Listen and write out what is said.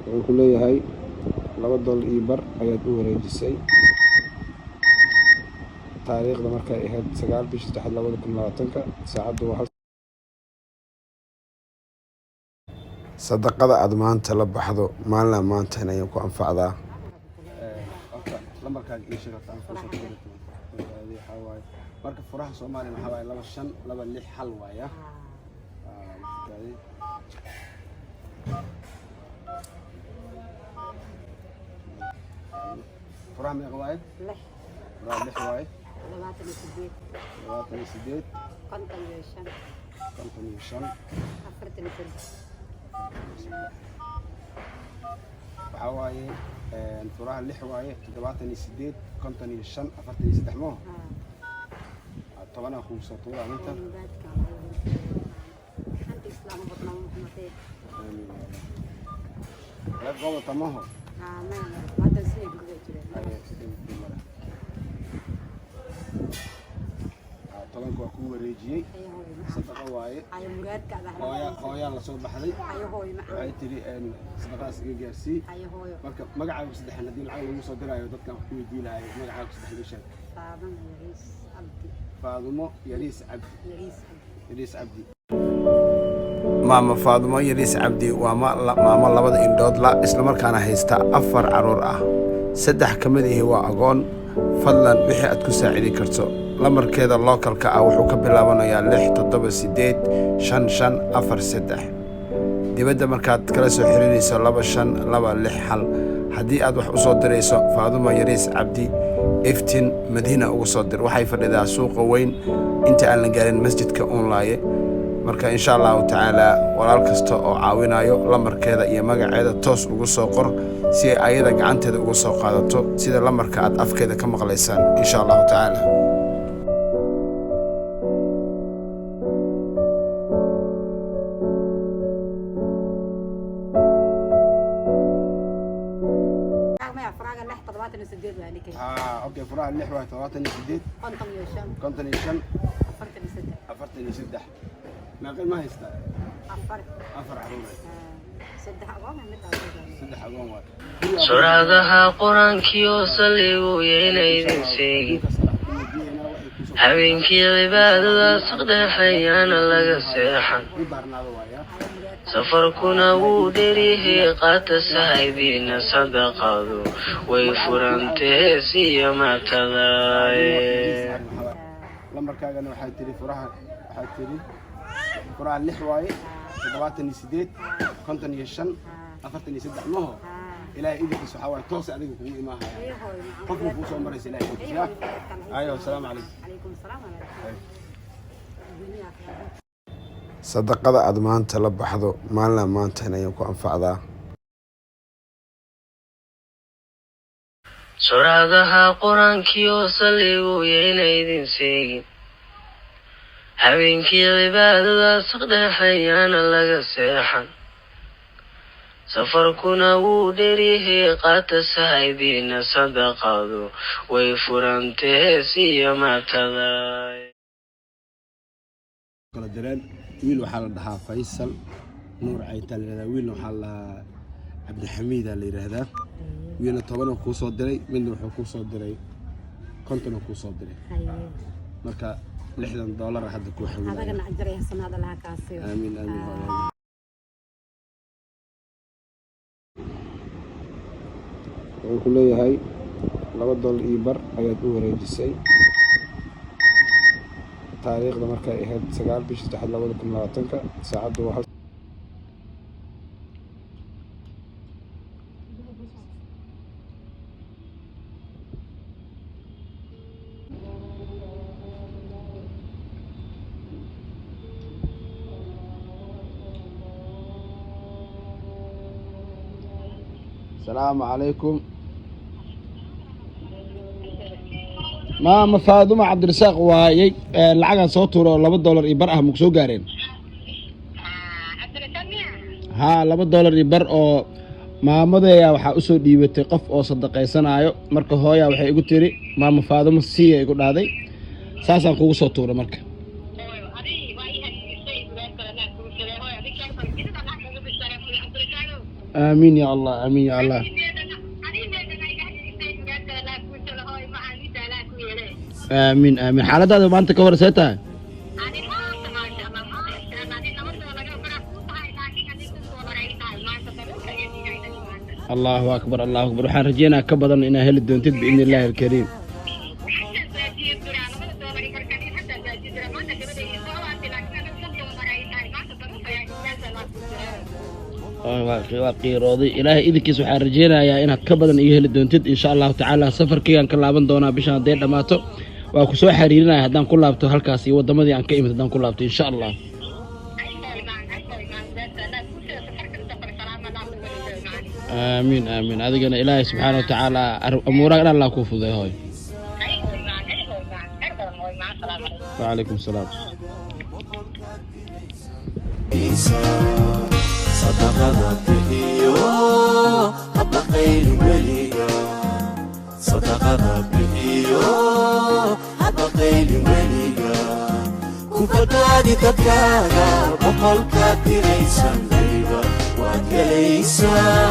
wuxuu ku leeyahay $2 ayaad u wareejisay taariikhda markay ahayd 9/3/2020 saacadu waa sadaqada aad maanta la baxdo maalin maanta inay ku anfacdaa lambarkaaga ii sheeg aan ku soo dirtay waxa marka furaha Soomaaliya waxa waay 2526 hal waaya furaha meeqa waay furaha 6 waay 28 55 waxa waaye furaha 6 waaye 78 55 43 mo طبعا اخو سطور انت حتى اسلام بطن محمد لا قوه تمام ما هذا سيء طبعا كو wareejiyay sadaqa waaye ay muraadka hooya la soo baxday ay hooyo waxay tiri sadaqaas iga gaarsii ay hooyo marka magacaaga saddex hadii lacag lagu soo diraayo dadka wax ku weydiinayo magacaaga saddex sheeg فاطمة يريس عبدي ماما فاطمة يريس عبدي وماما لبدا إندود لا إسلام كان هيستا أفر عرور سدح كمده هو أقون فضلا بحي أتكو ساعدي كرتو لمر كيدا اللوكال كأوحو كبلابانو يا لح تطبع سيديد شن أفر سدح دي بدا مركات كلاسو حريريسو لبا شن لبا لح حل haddii aad wax u soo dirayso Faaduma Yariis Cabdi iftiin Madiina ugu soo dir waxay fadhidaa suuqa weyn inta aan la gaarin masjidka online marka insha Allah taala walaal kasta oo caawinayo lambarkeeda iyo magaceeda toos ugu soo qor si ay ayada gacanteeda ugu soo qaadato sida lambarka aad afkeeda ka maqlaysaan insha Allah taala اوكي فراغ اللي حوالي 38 55 46 ما قل ما يستاهل افر عروض صدح اقوام سورادها قرانكيو صليو يليدن سيغي habeenkii cibaadada saqdhaxayana laga seexan safarkuna wuu dheeryahay qaata saaxiibiina sadaqadu way furantee siya matadaaye lambarkaagana waxay tiri furaha 6 waaye 78 55 43 maho إلهي إذا كسر حوالي توصي عليك كم إماها قفوا فوسوا مريس إلهي كسر أيوة السلام عليكم عليكم السلام صدقة أدمان تلب حضو ما لا ما أنتنا يكون أنفع ذا سورادها قرانكيو صليو يليدن سيغي habeenkii cibaadada saqdhaxayana laga seexan safarkuna wuu dheeryahay qaata saaxiibiina sadaqadu way furantee siya matadaay kala direen wiil waxaa la dhahaa Faysal Nuur Cayta la wiil waxaa la Cabdi Xamiid la yiraahdaa wiilna 10 ku soo diray midna wuxuu ku soo diray 50 ku soo diray marka $60 hadda ku xawilay adagana ajray sanada laha kaasiyo aamin wuxuu ku leeyahay $2 ayaad u wareejisay taariikhda markay ahayd 9/3/2020 saacadu waa السلام عليكم ما فاطمة عبد الرزاق وهي العقد صوته $2 يبرأها مكسو قارين ها $2 يبرأ ما مضى يا وحا أسو ديبتي قف أو صدقي سنايو مركو هويا وحي يقول تيري ما فاطمة السيئة يقول هذي ساسا كوكو صوته مركو آمين يا الله آمين يا الله آمين آمين حالة هذا ما أنت كورستها الله أكبر الله أكبر وحان رجينا كبضا إن أهل الدنتد بإذن الله الكريم قيروضي إلهي إذا كيس وحان رجينا يا إنها كبضا أهل الدنتد إن شاء الله تعالى سفر كيان كلابن دونا بشان دير لماتو وكسو حريرنا هدان كل لابتو هالكاسي ودمدي عن كيمة هدان كل لابتو إن شاء الله آمين آمين هذا قلنا إلهي سبحانه وتعالى أمورنا الله كوفو ذي هاي وعليكم السلام صدقنا بهيو أبا خير وليا صدقنا بهيو أبا خير وليا كوكادي تكاغا بقول كاتريسان ديبا وكليسان